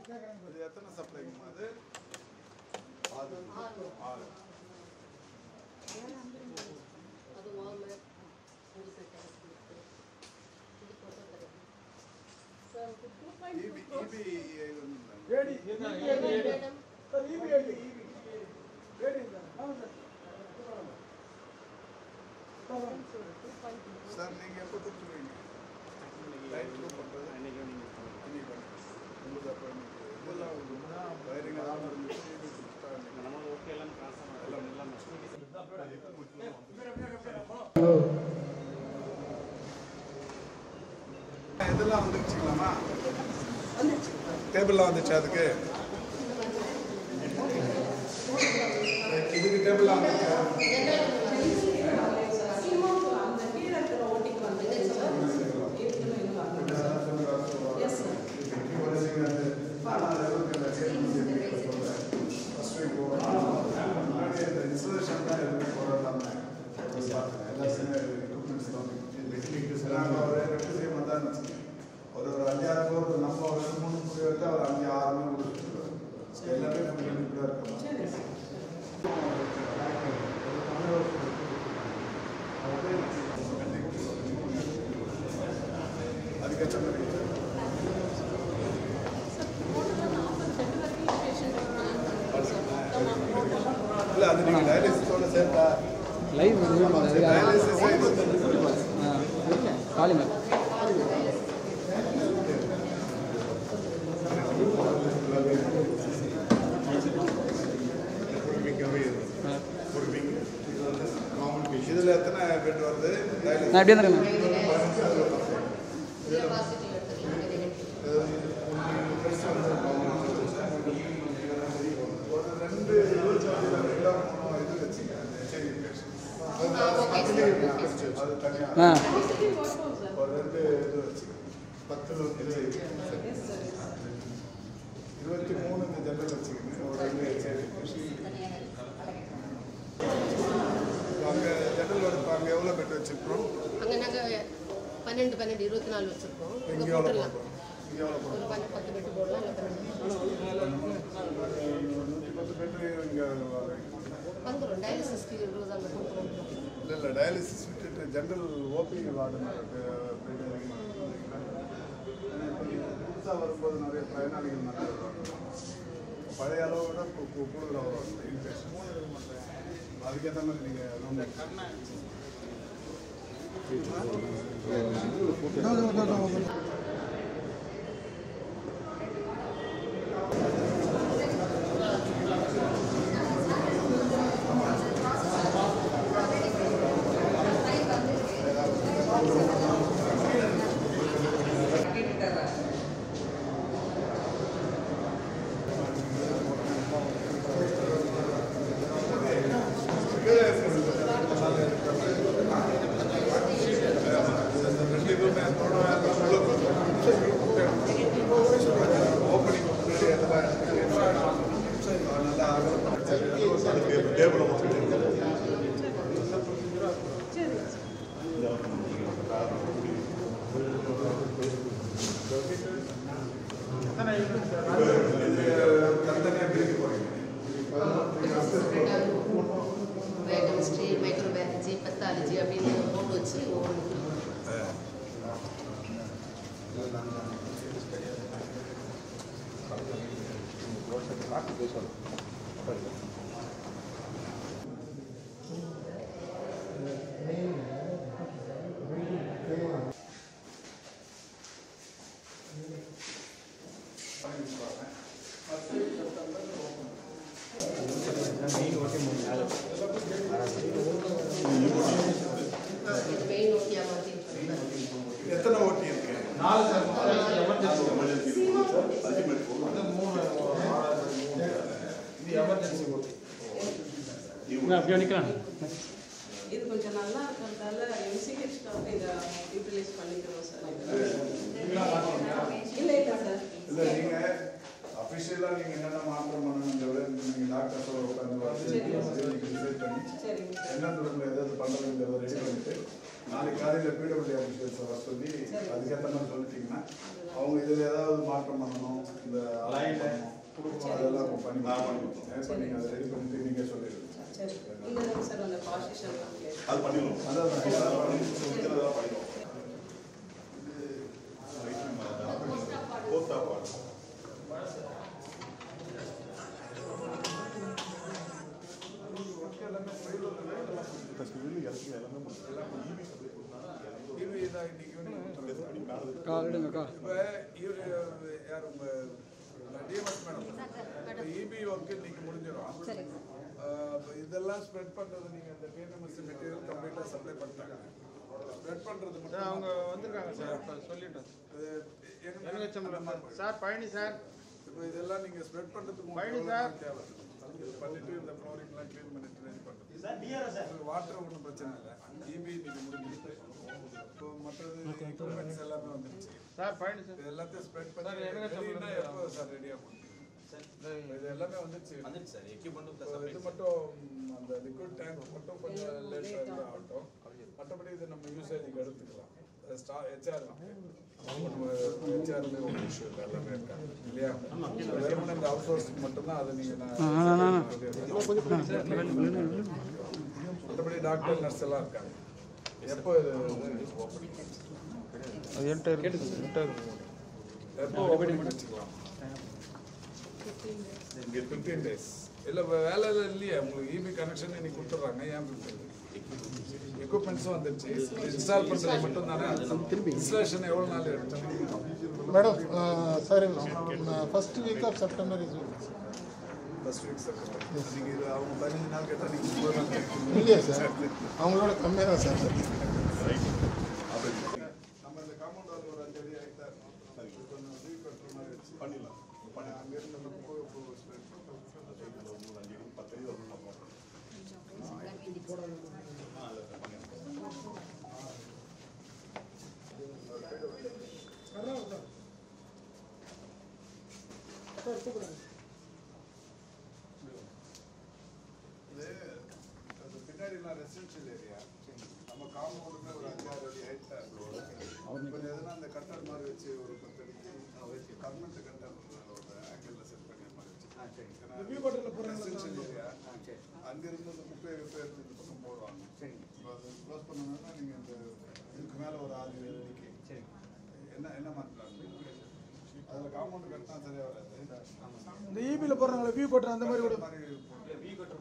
இது எத்தனை சப்ளைக்குமா அது? 6. அது வார்மர் ஒரு செட் இது போட்டோ தரேன் சார் 2.2 ஏடி மேடம் சார் ஏடி சார் நீங்க எப்போ கொடுத்துருவீங்க? லைட் ப்ரூவ் பண்ணுறது அன்னைக்கு உங்களுக்கு அப்போ இதெல்லாம் வயரிங் எல்லாம் நமக்கு ஓகே எல்லாம் இதெல்லாம் வந்துருச்சுங்களாமா? டேபிள்லாம் வந்துச்சு அதுக்கு இதுக்கு டேபிள்லாம் வந்துச்சு ஒரு 5-6 பேர் நம்ம ஒரு 3 பேர் எடுத்து அவர் 5-6 கொடுத்துருவார். எல்லாமே பண்ணிட்டு இருக்கோம். அதுக்கேற்ற மாதிரி இல்லை அது நீங்கள் டயாலிசிஸோட சேர்த்தா லைவ் டயாலிசிஸ் காலிமர் இதில் எத்தனை பெட் வருது? நான் எப்படியா இருக்கேன் அது தனியாக ஒரு 2 இது வச்சு 10 23 இந்த ஜெனரல் வச்சுக்கணும். ஒரு 2 அங்கே ஜெனரல் எடுப்போம். அங்கே எவ்வளோ பெட் வச்சுருக்கோம்? அங்கே நாங்கள் 12 24 வச்சுருக்கோம். இங்கே எவ்வளோ போடுறோம்? இங்கே எவ்வளோ போடுறோம்? ஒரு 10 பெட்டு போடலாம் இல்லை 110 பெட் இங்கே வந்துடும் டயாலிசிஸ்க்கு ரோஸ் அந்த இல்லை டயாலிசிஸ் விட்டுட்டு ஜென்ரல் ஓபி வார்டு புதுசாக வரும்போது நிறைய பயனாளிகள் நிறைய வருவாங்க. பழைய அளவை விட கூடுதலாக வருவாங்க இன்ஃபெக்ஷன். அதுக்கேற்ற மாதிரி நீங்கள் பயோகெமிஸ்ட்ரி மைக்ரோபயாலஜி பெத்தாலஜி அப்படின்னு போட்டு வச்சு மெயின் ஓட்டியாக மாற்றி எத்தனை ஓட்டி இருக்கு? 4 சார். இது எமர்ஜென்சி ஓட்டி. அப்படியே நிற்கலாம். இது கொஞ்சம் நல்லா இருக்கிறதால எம்சிஹெச்க்கு வந்து இதை யூட்டிலைஸ் பண்ணிக்கிறோம் சார். இல்லை சார். இல்லை நீங்கள் அஃபிஷியலாக நீங்கள் என்னென்ன மாற்றம் பண்ணணுங்கிறத நீங்கள் டாக்டர்ஸோட உட்காந்து டிசைட் பண்ணி என்ன தொடர்பில் எதாவது பண்ணுறதுங்கிறத ரெடி பண்ணிட்டு நாளைக்கு காலையில் பிடபிள்யூ ஆஃபீஸர்ஸை வர சொல்லி அதுக்கேற்ற மாதிரி சொல்லிட்டீங்கன்னா அவங்க இதில் ஏதாவது மாற்றம் பண்ணணும் இந்த அதெல்லாம் பண்ணி நீங்கள் அதை ரெடி பண்ணிட்டு நீங்கள் சொல்லிடுங்க. சரி இந்த சார் அந்த பாசிஷன் அது பண்ணிடுவோம். அதான் இபி ஒர்க்கு இன்னைக்கு முடிஞ்சிடும். இதெல்லாம் ஸ்ப்ரெட் பண்ணுறது நீங்கள் இந்த கேஎம்எஸ் மெட்டீரியல் கம்ப்ளீட்டாக சப்ளை பண்ணிட்டாங்க. ஸ்ப்ரெட் பண்ணுறது மட்டும் அவங்க வந்திருக்காங்க சார். இப்போ சொல்லிட்டோம் சார். பழனி சார், இப்போ இதெல்லாம் நீங்கள் ஸ்ப்ரெட் பண்ணுறதுக்கு பழனி சார் தேவை. இது பண்ணிட்டு இந்த ஃப்ளோரிங்லாம் க்ளீன் பண்ணிட்டு ரெடி பண்ணுறது. வாட்டர் ஒன்றும் பிரச்சனை இல்லை. இபி இன்னைக்கு முடிஞ்சிருக்கு. இப்போ மற்றது எக்யூப்மெண்ட்ஸ் எல்லாமே வந்துருச்சு சார். பழனி சார், இது எல்லாத்தையும் ஸ்ப்ரெட் பண்ணி எப்போ சார் ரெடியாக கொடுத்து இது எல்லாமே வந்துச்சு சார். எக்யூப்மெண்ட் இது மட்டும் அந்த லிக்விட் டேங்க் மட்டும் கொஞ்சம் லேட்டாக ஆகட்டும். மற்றபடி இது நம்ம யூசேஜுக்கு எடுத்துக்கலாம். ஹெச்ஆர் ஹெச்ஆர்ல ஒரு இஷ்யூ இல்லை, எல்லாமே இருக்காங்க இல்லையா? வெறுமனே இந்த அவுட் சோர்ஸுக்கு மட்டும்தான் அதை நீங்கள் மற்றபடி டாக்டர் நர்ஸ் எல்லாம் இருக்காங்க. எப்போ இது எப்போ ஓப்பனிங் பண்ணி வச்சுக்கலாம்? 15 days. இல்லை வேலை இல்லையா உங்களுக்கு? இபி கனெக்ஷன் இன்னைக்கு கொடுத்துட்றாங்க. ஏன் 15? எக்யூப்மெண்ட்ஸும் வந்துருச்சு. இன்ஸ்டால் பண்ணுறது மட்டும் தானே. இன்ஸ்டாலேஷன் எவ்வளோ நாள் எடுத்தோம் madam? Sir first week of September is first week September. நீங்கள் இது அவங்க 15 நாள் கேட்டால் நீங்கள் 30 நாள் கேட்குறீங்க இல்லையா சார்? அவங்களோட கம்மியாக தான் சார். நம்ம இந்த காம்பவுண்ட் வால் ஒரு 5 அடி ஹைட்டாக இருக்கும். கொஞ்சம் ரீபெட்ற மாதிரி வச்சு பண்ணிடலாம். அங்கேருந்து நம்ம பின்னாடிலாம் ரெசிடென்ஷியல் ஏரியா. நம்ம காம்பவுண்டுமே ஒரு 5-6 அடி ஹைட்டாக இருக்கும். கொஞ்சம் எதுனா அந்த கட்டர் மாதிரி வச்சு ஒரு 10 அடிக்கு கவர்மெண்ட் கட்டர் ஒரு ஆங்கிளில் செட் பண்ணி மாதிரி வச்சு ரெசிடென்ஷியல் ஏரியா. அங்கேருந்து அந்த குப்பையை எடுத்து இந்த பக்கம் போடுவாங்க. அது க்ளோஸ் பண்ணணும்னா நீங்கள் இந்த இதுக்கு மேலே ஒரு 6 அடிக்கு என்ன மாற்றலாம்? அதில் காம்பவுண்ட் கட்டினா சரியாக வராது. இந்த இபியில் போடுறாங்களே வியூ கட்டுற அந்த மாதிரி வியூ கட்டுற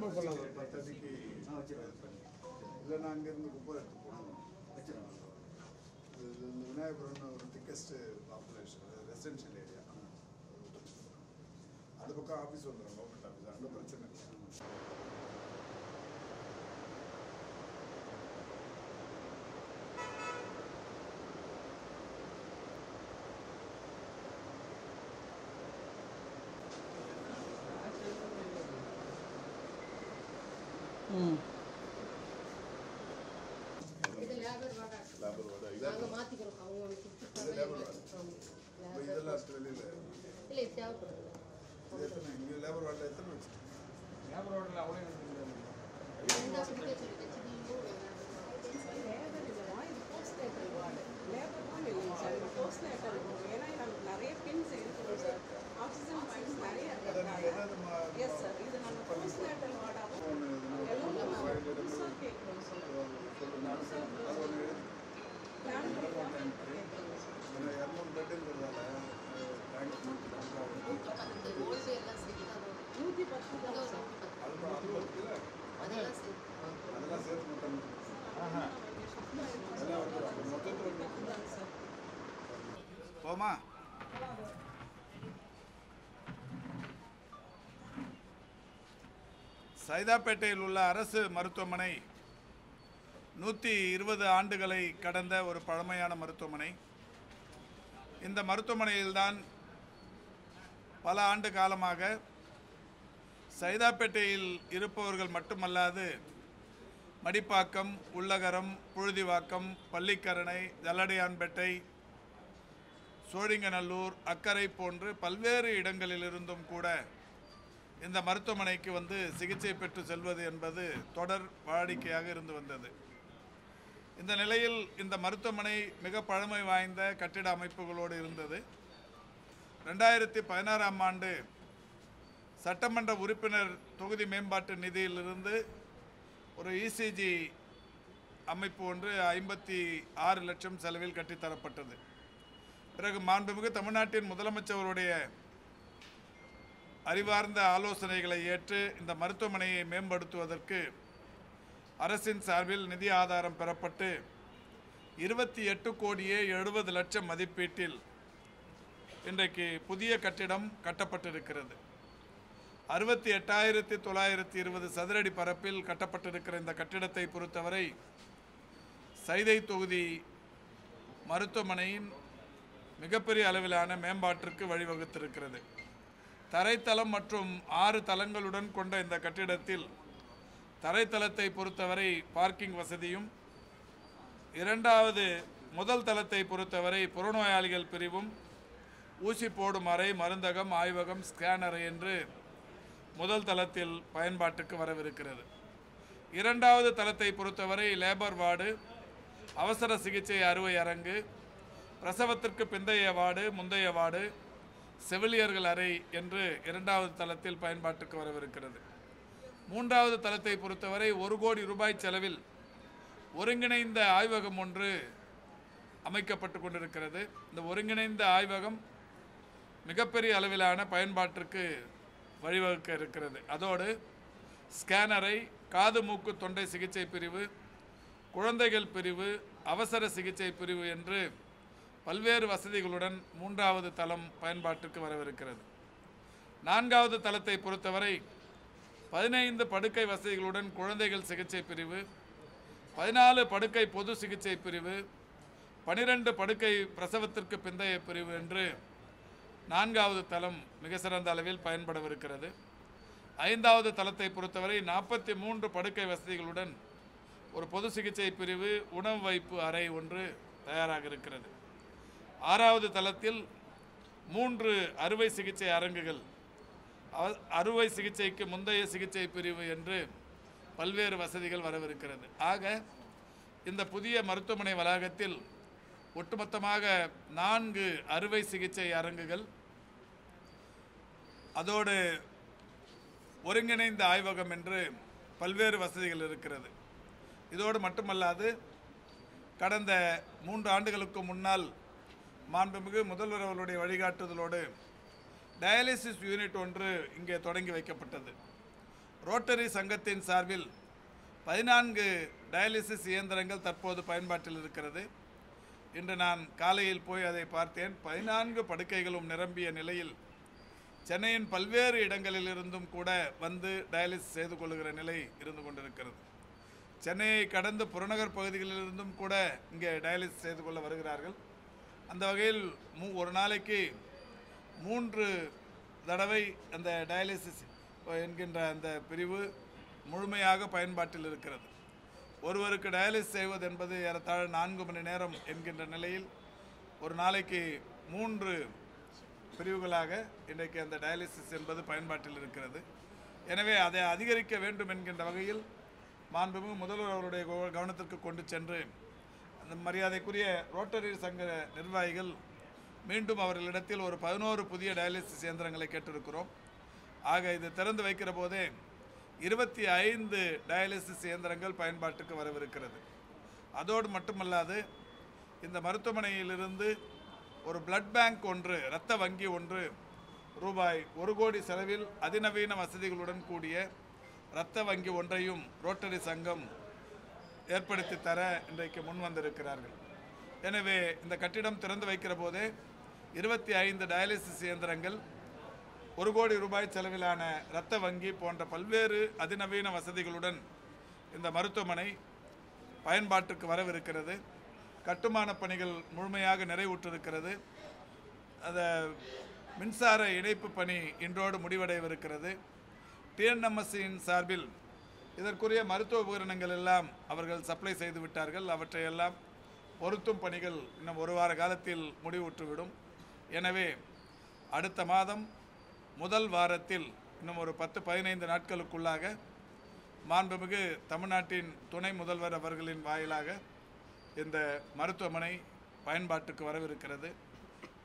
மாதிரி போடலாம். 10 அடிக்கு இல்லைன்னா அங்கேருந்து குப்பை எடுத்து போடணும். இந்த விநாயகபுரம் ஒரு திக்கஸ்ட் பாப்புலேஷன் ரெசிடென்ஷியல் ஏரியா. அந்த பக்கம் ஆஃபீஸ் வந்துடும், கவர்மெண்ட் ஆஃபீஸ். அங்கே பிரச்சனை இல்லை. இது லேபர் வாடா. நாங்கள் மாற்றிக்கிறோம். அவங்க ஒன்று கொடுத்துருக்காங்க. இதெல்லாம் வெளியில் இல்லை இது தேவைப்படுது. எத்தனை இங்கே லேபர் வார்டில் எத்தனை வச்சு? லேபர் ரோட்டில் அவ்வளோ நிறைய பின்ஸ் இருக்குது சார். ஆக்சிஜன் பாயிண்ட்ஸ் நிறைய இருக்கு. Yes sir. இது நம்ம போஸ்ட்நேட்டல் வார்டாகவும் எல்லாம் புதுசாக கேட்குறோம் சார். பிளான் கேட்குறோம் சார். 200 பெட்டுங்கிறதால ஓல்டு எல்லாம் சரி தான். 110 தான் சார். அதெல்லாம் சரி. அதெல்லாம் சேர்த்து மட்டும் போமா. சைதாப்பேட்டையில் உள்ள அரசு மருத்துவமனை 120 ஆண்டுகளை கடந்த ஒரு பழமையான மருத்துவமனை. இந்த மருத்துவமனையில்தான் பல ஆண்டு காலமாக சைதாப்பேட்டையில் இருப்பவர்கள் மட்டுமல்லாது மடிப்பாக்கம், உள்ளகரம், புழுதிவாக்கம், பள்ளிக்கரணை, ஜல்லடையான்பேட்டை, சோழிங்கநல்லூர், அக்கரை போன்று பல்வேறு இடங்களிலிருந்தும் கூட இந்த மருத்துவமனைக்கு வந்து சிகிச்சை பெற்று செல்வது என்பது தொடர் வாடிக்கையாக இருந்து வந்தது. இந்த நிலையில் இந்த மருத்துவமனை மிக பழமை வாய்ந்த கட்டிட அமைப்புகளோடு இருந்தது. 2016ஆம் ஆண்டு சட்டமன்ற உறுப்பினர் தொகுதி மேம்பாட்டு நிதியிலிருந்து ஒரு இசிஜி அமைப்பு ஒன்று 56 லட்சம் செலவில் கட்டித்தரப்பட்டது. பிறகு மாண்புமிகு தமிழ்நாட்டின் முதலமைச்சருடைய அறிவார்ந்த ஆலோசனைகளை ஏற்று இந்த மருத்துவமனையை மேம்படுத்துவதற்கு அரசின் சார்பில் நிதி ஆதாரம் பெறப்பட்டு 28,70,00,000 மதிப்பீட்டில் இன்றைக்கு புதிய கட்டிடம் கட்டப்பட்டிருக்கிறது. 68,920 சதுரடி பரப்பில் கட்டப்பட்டிருக்கிற இந்த கட்டிடத்தை பொறுத்தவரை சைதை தொகுதி மருத்துவமனையின் மிகப்பெரிய அளவிலான மேம்பாட்டிற்கு வழிவகுத்திருக்கிறது. தரைத்தளம் மற்றும் 6 தளங்களுடன் கொண்ட இந்த கட்டிடத்தில் தரைத்தளத்தை பொறுத்தவரை பார்க்கிங் வசதியும், முதல் தளத்தை பொறுத்தவரை புறநோயாளிகள் பிரிவும், ஊசி போடும் அறை, மருந்தகம், ஆய்வகம், ஸ்கேனர் என்று முதல் தளத்தில் பயன்பாட்டுக்கு வரவிருக்கிறது. 2வது தளத்தை பொறுத்தவரை லேபர் வார்டு, அவசர சிகிச்சை அறுவை அரங்கு, பிரசவத்திற்கு பிந்தைய வார்டு, முந்தைய வார்டு, செவிலியர்கள் அறை என்று 2வது தளத்தில் பயன்பாட்டுக்கு வரவிருக்கிறது. 3வது தளத்தை பொறுத்தவரை 1 கோடி ரூபாய் செலவில் ஒருங்கிணைந்த ஆய்வகம் ஒன்று அமைக்கப்பட்டு கொண்டிருக்கிறது. இந்த ஒருங்கிணைந்த ஆய்வகம் மிகப்பெரிய அளவிலான பயன்பாட்டிற்கு வழிவகுக்க இருக்கிறது. அதோடு ஸ்கேனரை, காது மூக்கு தொண்டை சிகிச்சை பிரிவு, குழந்தைகள் பிரிவு, அவசர சிகிச்சை பிரிவு என்று பல்வேறு வசதிகளுடன் 3வது தளம் பயன்பாட்டுக்கு வரவிருக்கிறது. 4வது தளத்தை பொறுத்தவரை 15 படுக்கை வசதிகளுடன் குழந்தைகள் சிகிச்சை பிரிவு, 14 படுக்கை பொது சிகிச்சை பிரிவு, 12 படுக்கை பிரசவத்திற்கு பிந்தைய பிரிவு என்று 4வது தளம் மிக சிறந்த அளவில் பயன்படவிருக்கிறது. 5வது தளத்தை பொறுத்தவரை 43 படுக்கை வசதிகளுடன் ஒரு பொது சிகிச்சை பிரிவு, உணவு வைப்பு அறை ஒன்று தயாராக இருக்கிறது. 6வது தளத்தில் 3 அறுவை சிகிச்சை அரங்குகள், அறுவை சிகிச்சைக்கு முந்தைய சிகிச்சை பிரிவு என்று பல்வேறு வசதிகள் வரவிருக்கிறது. ஆக இந்த புதிய மருத்துவமனை வளாகத்தில் ஒட்டுமொத்தமாக 4 அறுவை சிகிச்சை அரங்குகள், அதோடு ஒருங்கிணைந்த ஆய்வகம் என்று பல்வேறு வசதிகள் இருக்கிறது. இதோடு மட்டுமல்லாது கடந்த 3 ஆண்டுகளுக்கு முன்னால் மாண்புமிகு முதல்வர் அவர்களுடைய வழிகாட்டுதலோடு டயாலிசிஸ் யூனிட் ஒன்று இங்கே தொடங்கி வைக்கப்பட்டது. ரோட்டரி சங்கத்தின் சார்பில் 14 டயாலிசிஸ் இயந்திரங்கள் தற்போது பயன்பாட்டில் இருக்கிறது. இன்று நான் காலையில் போய் அதை பார்த்தேன். 14 படுக்கைகளும் நிரம்பிய நிலையில் சென்னையின் பல்வேறு இடங்களில் இருந்தும் கூட வந்து டயாலிசிஸ் செய்து கொள்ளுகிற நிலை இருந்து கொண்டிருக்கிறது. சென்னையை கடந்து புறநகர் பகுதிகளிலிருந்தும் கூட இங்கே டயாலிசிஸ் செய்து கொள்ள வருகிறார்கள். அந்த வகையில் ஒரு நாளைக்கு 3 தடவை அந்த டயாலிசிஸ் என்கின்ற அந்த பிரிவு முழுமையாக பயன்பாட்டில் இருக்கிறது. ஒருவருக்கு டயாலிசிஸ் செய்வது என்பது ஏறத்தாழ 4 மணி நேரம் என்கின்ற நிலையில் ஒரு நாளைக்கு 3 பிரிவுகளாக இன்றைக்கு அந்த டயாலிசிஸ் என்பது பயன்பாட்டில் இருக்கிறது. எனவே அதை அதிகரிக்க வேண்டும் என்கின்ற வகையில் மாண்புமிகு முதல்வர் அவருடைய கவனத்திற்கு கொண்டு சென்று அந்த மரியாதைக்குரிய ரோட்டரி சங்க நிர்வாகிகள் மீண்டும் அவர்களிடத்தில் ஒரு 11 புதிய டயாலிசிஸ் இயந்திரங்களை கேட்டிருக்கிறோம். ஆக இது திறந்து வைக்கிற போதே 25 டயாலிசிஸ் இயந்திரங்கள் பயன்பாட்டுக்கு வரவிருக்கிறது. அதோடு மட்டுமல்லாது இந்த மருத்துவமனையிலிருந்து ஒரு பிளட் பேங்க் ஒன்று, இரத்த வங்கி ஒன்று ரூபாய் 1 கோடி செலவில் அதிநவீன வசதிகளுடன் கூடிய இரத்த வங்கி ஒன்றையும் ரோட்டரி சங்கம் ஏற்படுத்தி தர இன்றைக்கு முன் வந்திருக்கிறார்கள். எனவே இந்த கட்டிடம் திறந்து வைக்கிற போதே 25 டயாலிசிஸ் இயந்திரங்கள், 1 கோடி ரூபாய் செலவிலான இரத்த வங்கி போன்ற பல்வேறு அதிநவீன வசதிகளுடன் இந்த மருத்துவமனை பயன்பாட்டுக்கு வரவிருக்கிறது. கட்டுமான பணிகள் முழுமையாக நிறைவுற்றிருக்கிறது. அந்த மின்சார இணைப்பு பணி இன்றோடு முடிவடைவிருக்கிறது. டிஎன்எம்எஸ்சியின் சார்பில் இதற்குரிய மருத்துவ உபகரணங்கள் எல்லாம் அவர்கள் சப்ளை செய்து விட்டார்கள். அவற்றையெல்லாம் பொருத்தும் பணிகள் இன்னும் 1 வார காலத்தில் முடிவுற்றுவிடும். எனவே அடுத்த மாதம் முதல் வாரத்தில் இன்னும் ஒரு 10-15 நாட்களுக்குள்ளாக மாண்புமிகு தமிழ்நாட்டின் துணை முதல்வர் அவர்களின் வாயிலாக இந்த மருத்துவமனை பயன்பாட்டுக்கு வரவிருக்கிறது.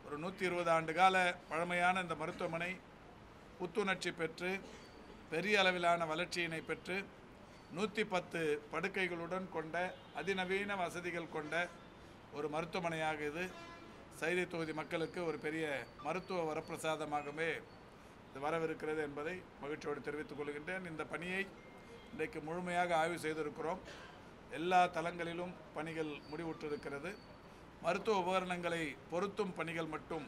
ஒரு 120 ஆண்டு கால பழமையான இந்த மருத்துவமனை புத்துணர்ச்சி பெற்று பெரிய அளவிலான வளர்ச்சியினை பெற்று 110 படுக்கைகளுடன் கொண்ட அதிநவீன வசதிகள் கொண்ட ஒரு மருத்துவமனையாக இது சைதை தொகுதி மக்களுக்கு ஒரு பெரிய மருத்துவ வரப்பிரசாதமாகவே இது வரவிருக்கிறது என்பதை மகிழ்ச்சியோடு தெரிவித்துக் கொள்கின்றேன். இந்த பணியை இன்றைக்கு முழுமையாக ஆய்வு செய்திருக்கிறோம். எல்லா தளங்களிலும் பணிகள் முடிவுற்றிருக்கிறது. மருத்துவ உபகரணங்களை பொருத்தும் பணிகள் மட்டும்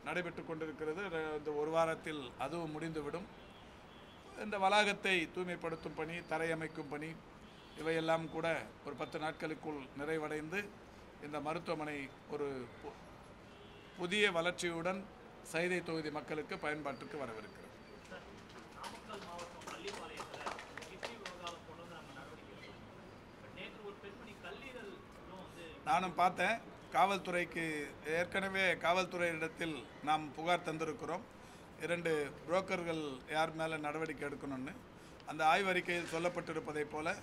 நடைபெற்று கொண்டிருக்கிறது. இந்த ஒரு வாரத்தில் அதுவும் முடிந்துவிடும். இந்த வளாகத்தை தூய்மைப்படுத்தும் பணி, தரையமைக்கும் பணி இவையெல்லாம் கூட ஒரு 10 நாட்களுக்குள் நிறைவடைந்து இந்த மருத்துவமனை ஒரு புதிய வளர்ச்சியுடன் சைதை தொகுதி மக்களுக்கு பயன்பாட்டுக்கு வரவிருக்கிறது. நானும் பார்த்தேன். காவல்துறைக்கு ஏற்கனவே காவல்துறையிடத்தில் நாம் புகார் தந்திருக்கிறோம். 2 புரோக்கர்கள் யார் மேலே நடவடிக்கை எடுக்கணும்னு. அந்த ஆய்வறிக்கையில் சொல்லப்பட்டிருப்பதைப் போல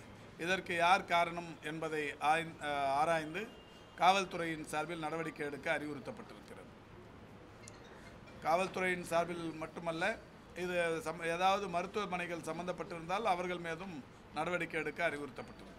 இதற்கு யார் காரணம் என்பதை ஆராய்ந்து காவல்துறையின் சார்பில் நடவடிக்கை எடுக்க அறிவுறுத்தப்பட்டிருக்கிறது. காவல்துறையின் சார்பில் மட்டுமல்ல, இது ஏதாவது மருத்துவமனைகள் சம்பந்தப்பட்டிருந்தால் அவர்கள் மீதும் நடவடிக்கை எடுக்க அறிவுறுத்தப்பட்டிருக்கிறது.